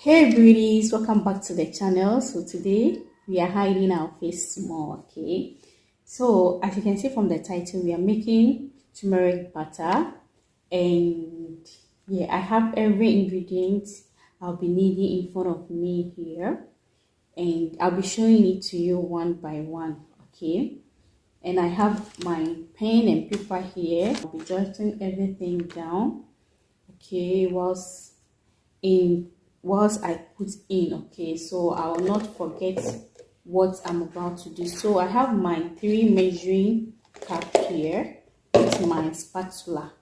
Hey beauties, welcome back to the channel. So today we are hiding our face more. Okay, so as you can see from the title, we are making turmeric butter, and yeah, I have every ingredient I'll be needing in front of me here, and I'll be showing it to you one by one. Okay, and I have my pen and paper here. I'll be jotting everything down. Okay, whilst I put in. Okay, so I will not forget what I'm about to do. So I have my 3 measuring cup here with my spatula.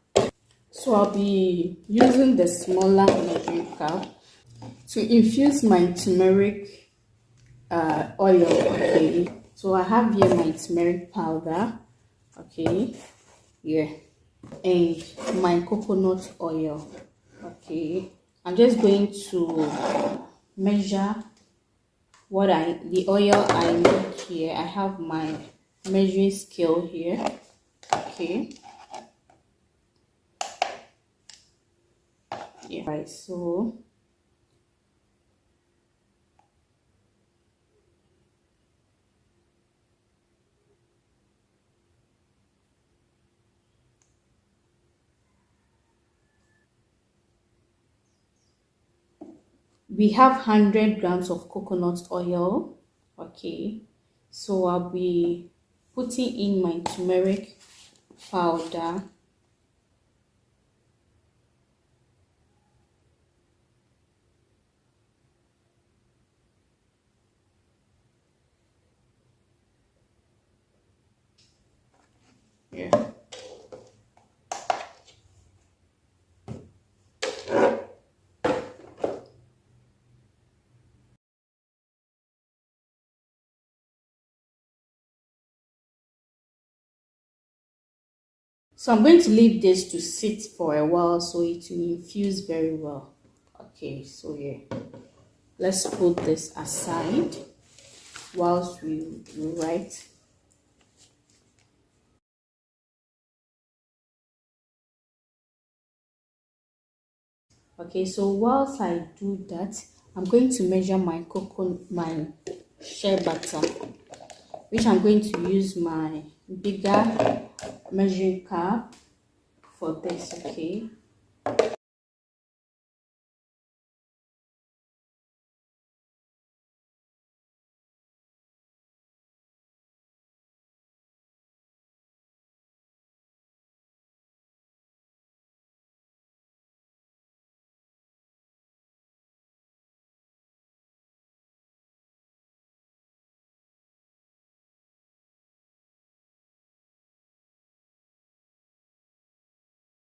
So I'll be using the smaller measuring cup to infuse my turmeric oil. Okay, so I have here my turmeric powder. Okay, yeah, and my coconut oil. Okay, I'm just going to measure the oil I need here. I have my measuring scale here. Okay, yeah, right, so we have 100 grams of coconut oil. Okay, so I'll be putting in my turmeric powder. Yeah, so I'm going to leave this to sit for a while so it will infuse very well. Okay, so yeah, let's put this aside whilst we write. Okay, so whilst I do that, I'm going to measure my shea butter, which I'm going to use my bigger measuring cup for this. Okay,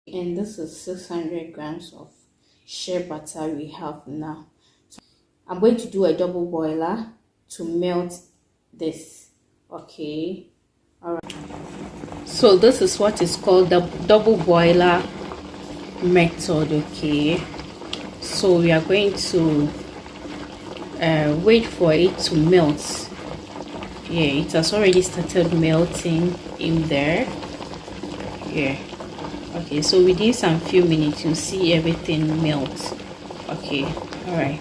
and this is 600 grams of shea butter we have now. So I'm going to do a double boiler to melt this. Okay, all right. So this is what is called the double boiler method. Okay, so we are going to wait for it to melt. Yeah, it has already started melting in there. Yeah, okay, so within some few minutes you'll see everything melt. Okay, all right.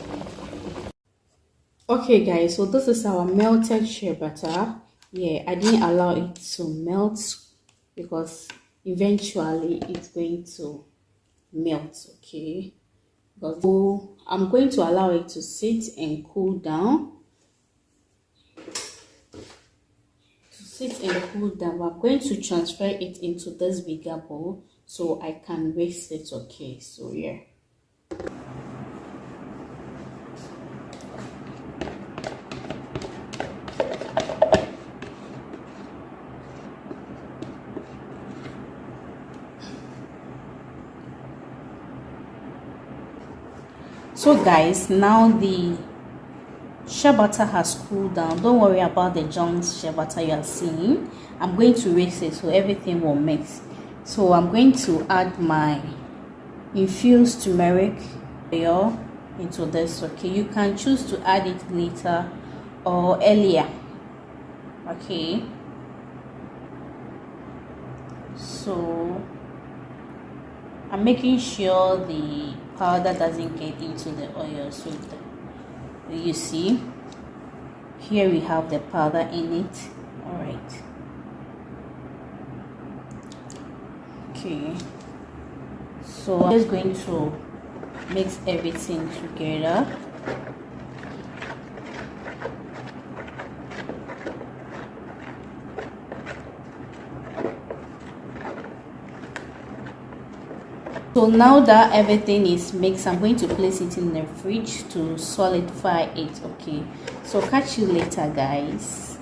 Okay guys, so this is our melted shea butter. Yeah, I didn't allow it to melt because eventually it's going to melt. Okay, but so I'm going to allow it to sit and cool down. I'm going to transfer it into this bigger bowl so I can whisk it. Okay, so yeah. So guys, now the shea butter has cooled down. Don't worry about the junk shea butter you are seeing. I'm going to whisk it so everything will mix. So I'm going to add my infused turmeric oil into this. Okay, you can choose to add it later or earlier. Okay, so I'm making sure the powder doesn't get into the oil. So you see here we have the powder in it. All right, okay, so I'm just going to mix everything together. So now that everything is mixed, I'm going to place it in the fridge to solidify it. Okay, so catch you later, guys.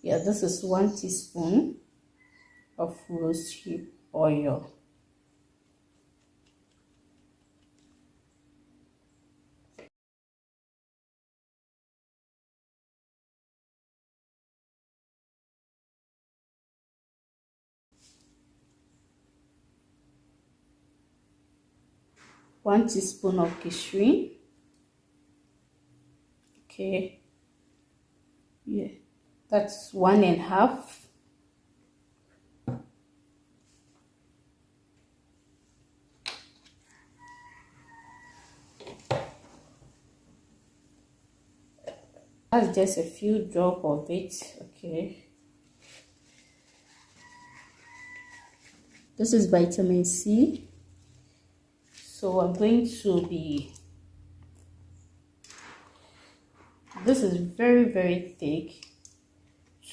Yeah, this is 1 teaspoon of rosehip oil. One teaspoon of glycerin. Okay, yeah, that's 1.5. That's just a few drops of it. Okay, this is vitamin C, so I'm going to be, this is very thick.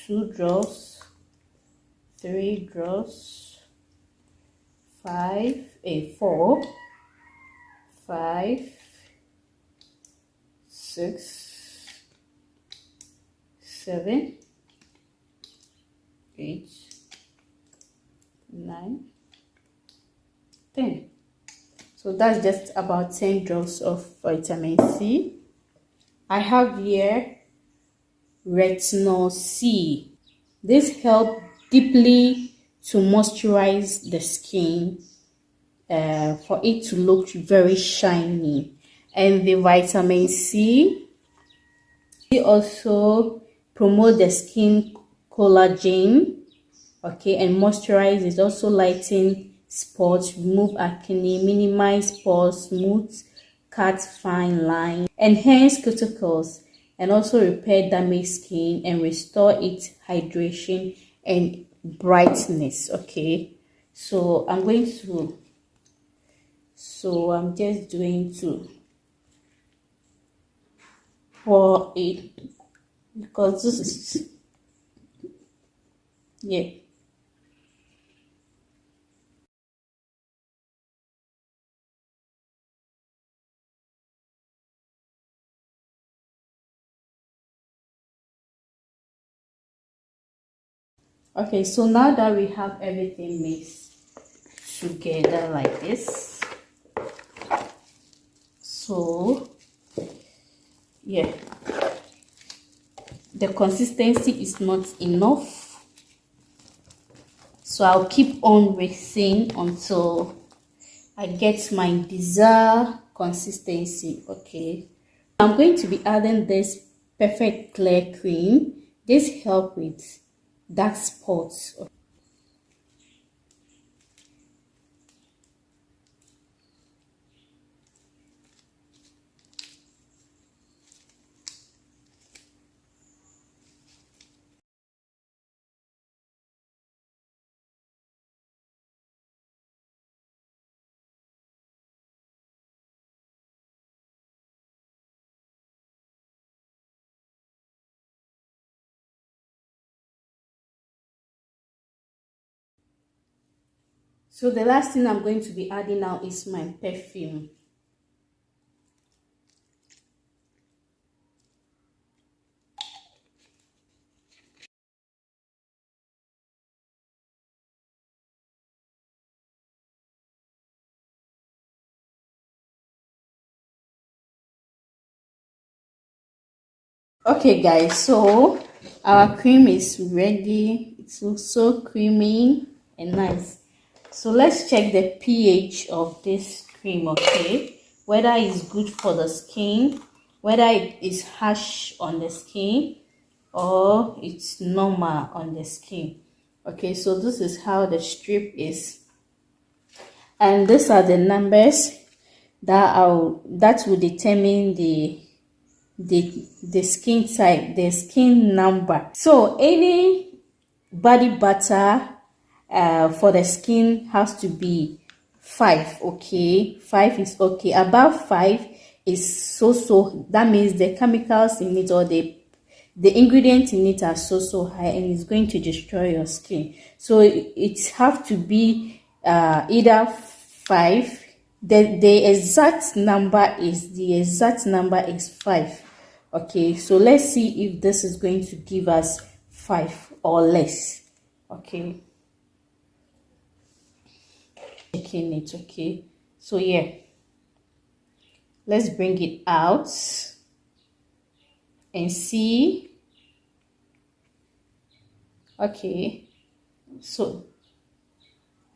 2 drops, 3 drops, 4, 5, 6, 7, 8, 9, 10. So that's just about 10 drops of vitamin C. I have here retinol C. This helps deeply to moisturize the skin for it to look very shiny. And the vitamin C also promote the skin collagen, okay, and moisturize. It also lighten spots, remove acne, minimize pores, smooth cut fine lines, enhance cuticles, and also repair damaged skin and restore its hydration and brightness. Okay, so I'm just going to pour it because this is, yeah. Okay, so now that we have everything mixed together like this, so yeah, the consistency is not enough, so I'll keep on mixing until I get my desired consistency. Okay, I'm going to be adding this perfect clear cream. This help with dark spots. So the last thing I'm going to be adding now is my perfume. Okay guys, so Our cream is ready. It looks so creamy and nice. So let's check the pH of this cream, okay? Whether it's good for the skin, whether it is harsh on the skin, or it's normal on the skin. Okay, so this is how the strip is, and these are the numbers that will determine the skin type, the skin number. So any body butter for the skin has to be 5. Okay, 5 is okay. Above 5 is so that means the chemicals in it, or the ingredients in it, are so high, and it's going to destroy your skin. So it have to be either 5. The exact number is 5. Okay, so let's see if this is going to give us 5 or less. Okay, checking it. Okay, so yeah, let's bring it out and see. Okay, so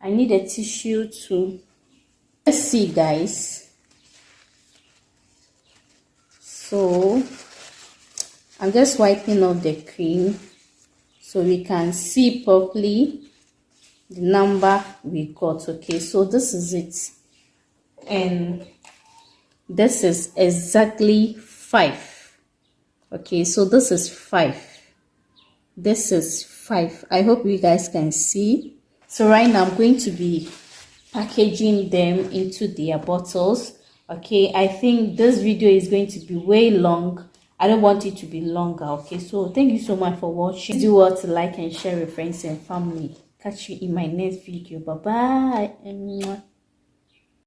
I need a tissue to, let's see guys. So I'm just wiping off the cream so we can see properly the number we got. Okay, so this is it, and this is exactly 5. Okay, so this is 5, this is 5. I hope you guys can see. So right now I'm going to be packaging them into their bottles. Okay, I think this video is going to be way long. I don't want it to be longer. Okay, so thank you so much for watching. Do what to like and share with friends and family. Catch you in my next video. Bye bye.